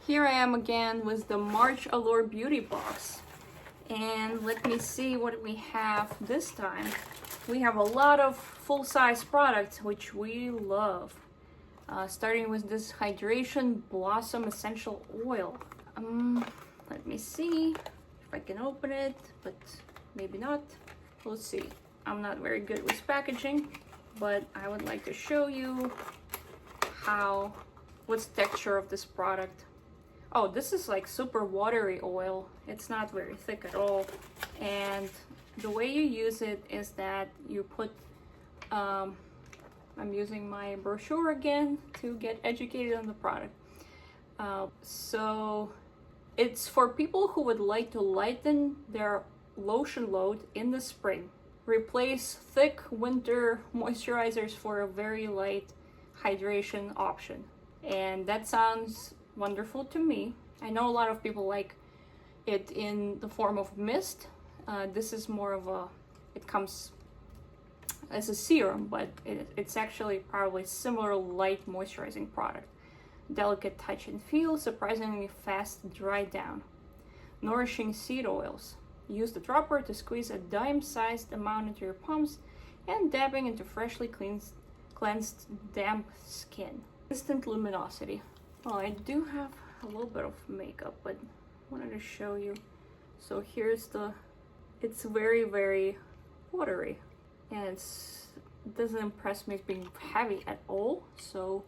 Here I am again with the March Allure beauty box, and let me see what we have this time. We have a lot of full-size products which we love, starting with this Hydration Blossom Essential Oil. Let me see if I can open it, but maybe not. We'll see. I'm not very good with packaging, but I would like to show you what's the texture of this product. Oh, this is like super watery oil. It's not very thick at all. And the way you use it is that you put, I'm using my brochure again to get educated on the product. So it's for people who would like to lighten their lotion load in the spring. Replace thick winter moisturizers for a very light hydration option. And that sounds wonderful to me. I know a lot of people like it in the form of mist. This is more of it comes as a serum, but it's actually probably similar light moisturizing product. Delicate touch and feel, surprisingly fast dry down. Nourishing seed oils. Use the dropper to squeeze a dime-sized amount into your palms and dabbing into freshly cleansed damp skin. Instant luminosity. Well, I do have a little bit of makeup, but I wanted to show you. So here's it's very, very watery, and it doesn't impress me as being heavy at all. So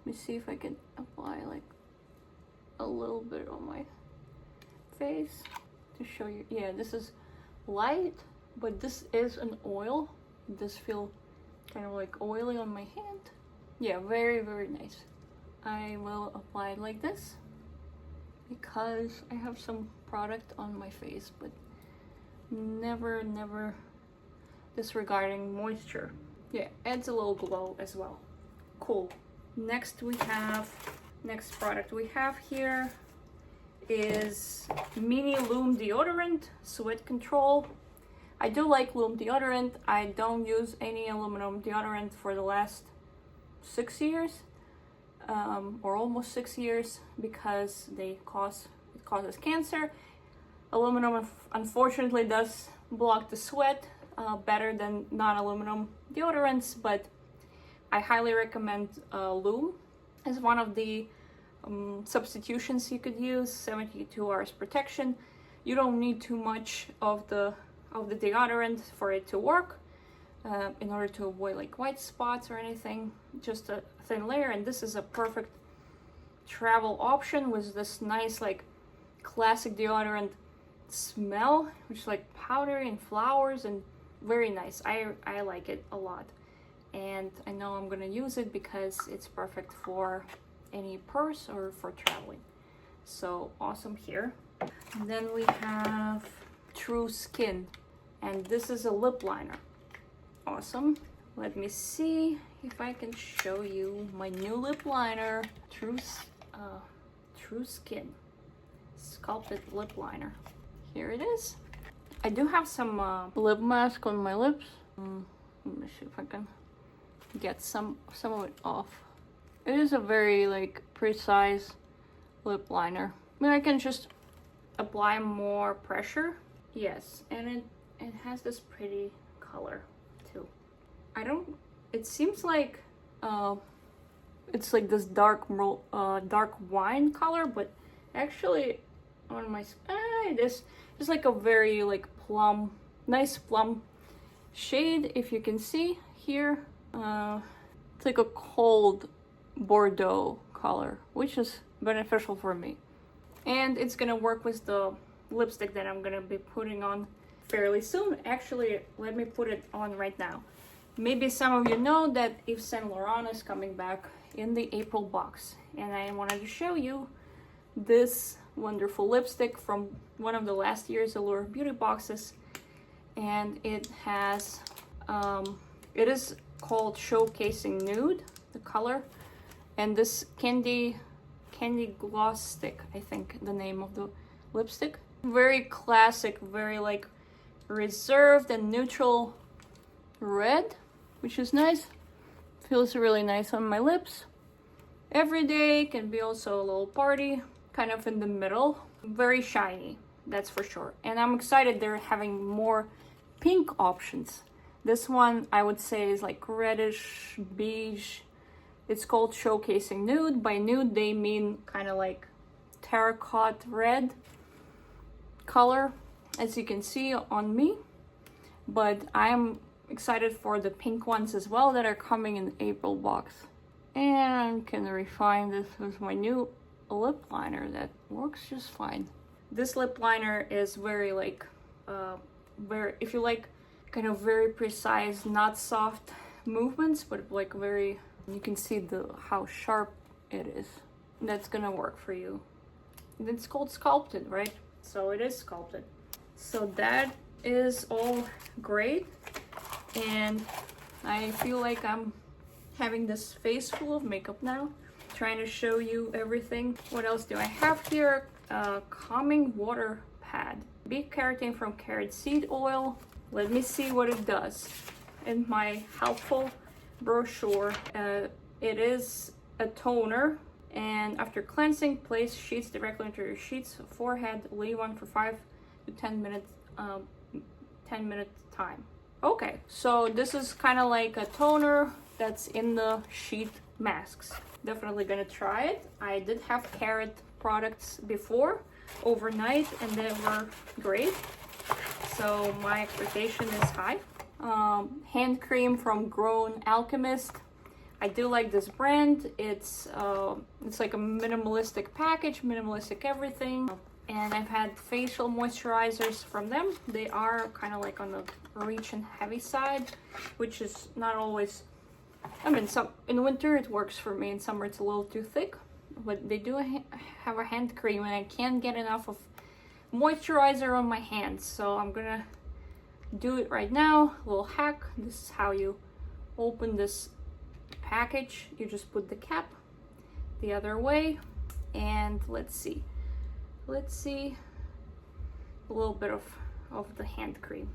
let me see if I can apply like a little bit on my face to show you. Yeah, this is light, but this is an oil. This feels kind of like oily on my hand. Yeah, very, very nice. I will apply it like this because I have some product on my face, but never disregarding moisture. Yeah, adds a little glow as well. Cool. Next product we have here is Mini Lume Deodorant Sweat Control. I do like Lume deodorant. I don't use any aluminum deodorant for the last 6 years. Or almost 6 years, because it causes cancer. Aluminum unfortunately does block the sweat better than non-aluminum deodorants, but I highly recommend Lume as one of the substitutions you could use. 72 hours protection. You don't need too much of the deodorant for it to work. In order to avoid like white spots or anything, just a thin layer. And this is a perfect travel option with this nice like classic deodorant smell, which is like powdery and flowers and very nice. I like it a lot, and I know I'm gonna use it because it's perfect for any purse or for traveling. So awesome here. And then we have True Skin, and this is a lip liner. Awesome. Let me see if I can show you my new lip liner, True Skin Sculpted Lip Liner. Here it is. I do have some lip mask on my lips. Let me see if I can get some of it off. It is a very like precise lip liner. I mean, I can just apply more pressure. Yes, and it has this pretty color too. It seems like it's like this dark wine color, but actually on my it is just like a very like nice plum shade. If you can see here, it's like a cold Bordeaux color, which is beneficial for me, and it's gonna work with the lipstick that I'm gonna be putting on fairly soon. Actually, let me put it on right now. Maybe some of you know that Yves Saint Laurent is coming back in the April box, and I wanted to show you this wonderful lipstick from one of the last year's Allure beauty boxes. And it has it is called Showcasing Nude, the color, and this candy gloss stick, I think the name of the lipstick. Very classic, very like reserved and neutral red, which is nice. Feels really nice on my lips. Every day, can be also a little party kind of in the middle. Very shiny, that's for sure. And I'm excited they're having more pink options. This one I would say is like reddish beige. It's called Showcasing Nude. By nude they mean kind of like terracotta red color, as you can see on me. But I am excited for the pink ones as well that are coming in the April box. And can refine this with my new lip liner that works just fine. This lip liner is very like, very, if you like kind of very precise, not soft movements, but like very, you can see how sharp it is. That's gonna work for you. It's called sculpted, right? So it is sculpted. So that is all great, and I feel like I'm having this face full of makeup now, trying to show you everything. What else do I have here? Calming water pad, big keratin from carrot seed oil. Let me see what it does. In my helpful brochure, it is a toner, and after cleansing, place sheets directly into your sheets, forehead, leave on for 5 to 10 minutes, 10-minute time. Okay, so this is kind of like a toner that's in the sheet masks. Definitely gonna try it. I did have carrot products before overnight and they were great, so my expectation is high. Hand cream from Grown Alchemist. I do like this brand. It's like a minimalistic package, minimalistic everything. And I've had facial moisturizers from them. They are kind of like on the rich and heavy side, which is not always, I mean, in winter it works for me, in summer it's a little too thick. But they do have a hand cream and I can't get enough of moisturizer on my hands. So I'm gonna do it right now. A little hack. This is how you open this package. You just put the cap the other way, and let's see a little bit of the hand cream.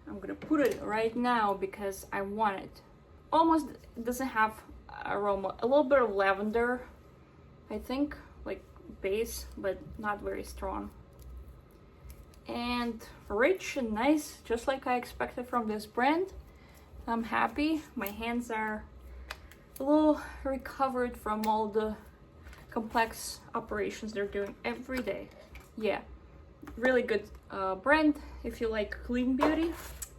I'm gonna put it right now because I want it. Almost doesn't have aroma, a little bit of lavender, I think, like base, but not very strong. And rich and nice, just like I expected from this brand. I'm happy. My hands are a little recovered from all the complex operations they're doing every day. Yeah, really good brand if you like clean beauty.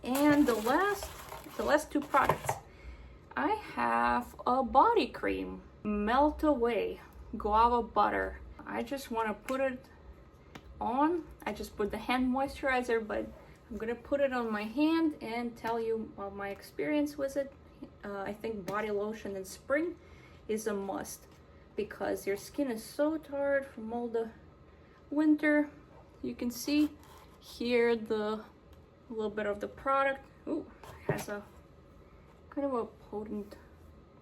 And the last two products, I have a body cream, Melt Away Guava Butter. I just want to put it on. I just put the hand moisturizer, but I'm gonna put it on my hand and tell you my experience with it. I think body lotion in spring is a must because your skin is so tired from all the winter. You can see here a little bit of the product. Ooh, has a kind of a potent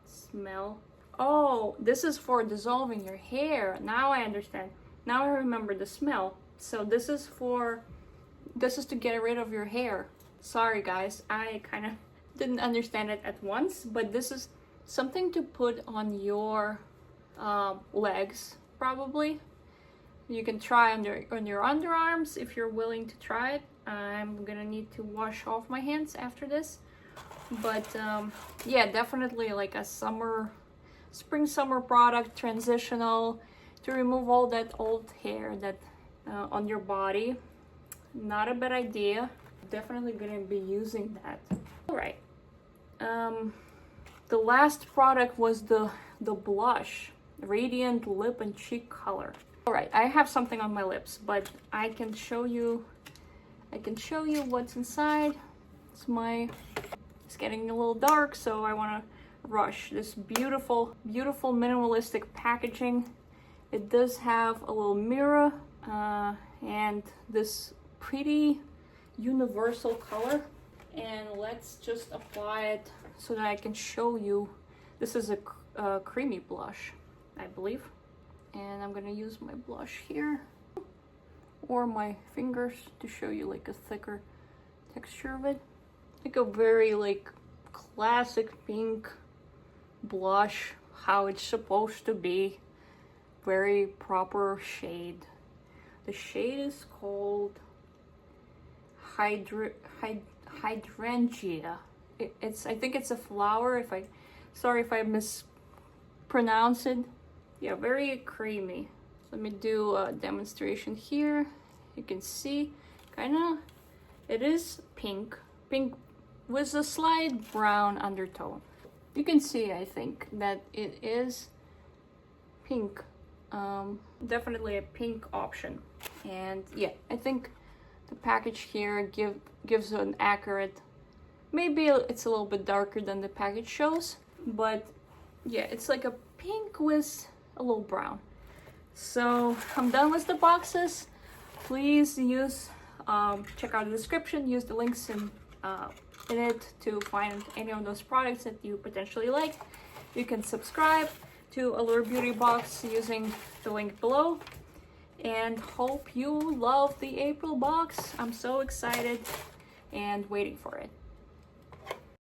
smell. Oh, this is for dissolving your hair. Now I understand. Now I remember the smell. So this is to get rid of your hair. Sorry guys, I kind of didn't understand it at once, but this is something to put on your legs, probably. You can try on your underarms if you're willing to try it. I'm gonna need to wash off my hands after this, but yeah, definitely like a spring summer product, transitional, to remove all that old hair that on your body. Not a bad idea. Definitely gonna be using that. All right, the last product was the blush, Radiant Lip and Cheek Color. All right, I have something on my lips, but I can show you what's inside. It's getting a little dark, so I want to rush this beautiful minimalistic packaging. It does have a little mirror and this pretty universal color, and let's just apply it so that I can show you. This is a creamy blush, I believe, and I'm gonna use my blush here or my fingers to show you like a thicker texture of it, like a very like classic pink blush, how it's supposed to be. very proper shade. The shade is called hydrangea. It's, I think it's a flower. Sorry if I mispronounce it. Yeah, very creamy. Let me do a demonstration here. You can see, it is pink with a slight brown undertone. You can see, I think, that it is pink. Definitely a pink option. And yeah, I think the package here gives an accurate, maybe it's a little bit darker than the package shows, but yeah, it's like a pink with a little brown. So I'm done with the boxes. Please check out the description, use the links in it to find any of those products that you potentially like. You can subscribe to Allure Beauty Box using the link below, and hope you love the April box. I'm so excited and waiting for it.